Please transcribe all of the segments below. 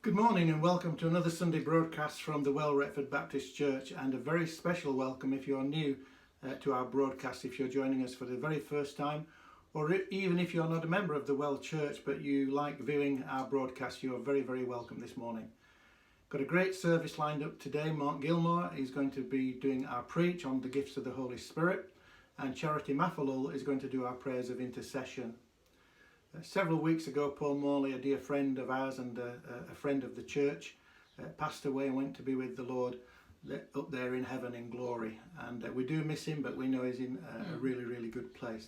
Good morning and welcome to another Sunday broadcast from the Retford Baptist Church, and a very special welcome if you're new to our broadcast, if you're joining us for the very first time, or even if you're not a member of the Well Church but you like viewing our broadcast, you're very, very welcome this morning. Got a great service lined up today. Mark Gilmore is going to be doing our preach on the gifts of the Holy Spirit, and Charity Maffalul is going to do our prayers of intercession. Several weeks ago, Paul Morley, a dear friend of ours and a friend of the church, passed away and went to be with the Lord up there in heaven in glory. And we do miss him, but we know he's in a really, really good place.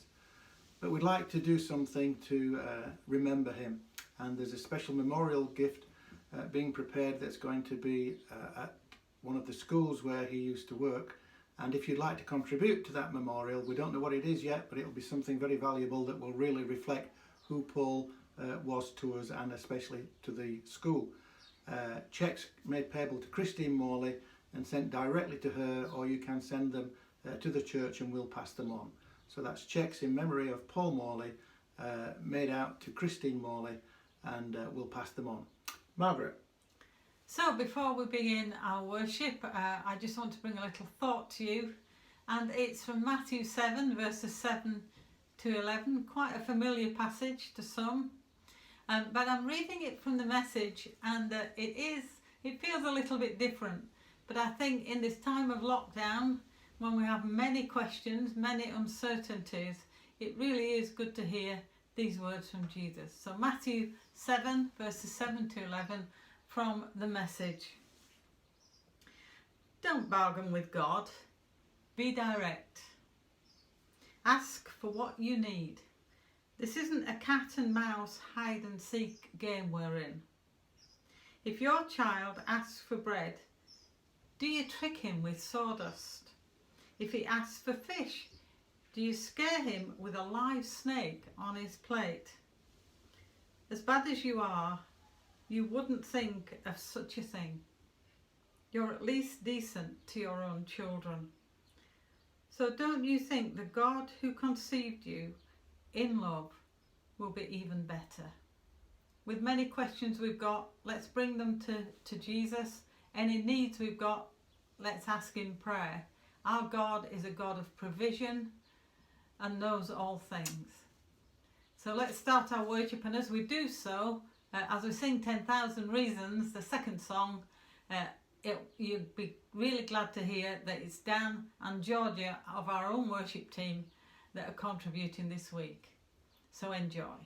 But we'd like to do something to remember him. And there's a special memorial gift being prepared that's going to be at one of the schools where he used to work. And if you'd like to contribute to that memorial, we don't know what it is yet, but it'll be something very valuable that will really reflect who Paul was to us, and especially to the school. Cheques made payable to Christine Morley and sent directly to her, or you can send them to the church and we'll pass them on. So that's cheques in memory of Paul Morley made out to Christine Morley, and we'll pass them on. Margaret. So before we begin our worship, I just want to bring a little thought to you, and it's from Matthew 7 verses 7 to 11, quite a familiar passage to some, but I'm reading it from the Message, and it feels a little bit different. But I think in this time of lockdown, when we have many questions, many uncertainties, it really is good to hear these words from Jesus. So Matthew 7 verses 7 to 11 from the Message. Don't bargain with God, be direct. Ask for what you need. This isn't a cat and mouse hide and seek game we're in. If your child asks for bread, do you trick him with sawdust? If he asks for fish, do you scare him with a live snake on his plate? As bad as you are, you wouldn't think of such a thing. You're at least decent to your own children. So don't you think the God who conceived you in love will be even better? With many questions we've got, let's bring them to Jesus. Any needs we've got, let's ask in prayer. Our God is a God of provision and knows all things. So let's start our worship, and as we do so, as we sing 10,000 Reasons, the second song, you'd be really glad to hear that it's Dan and Georgia of our own worship team that are contributing this week. So enjoy.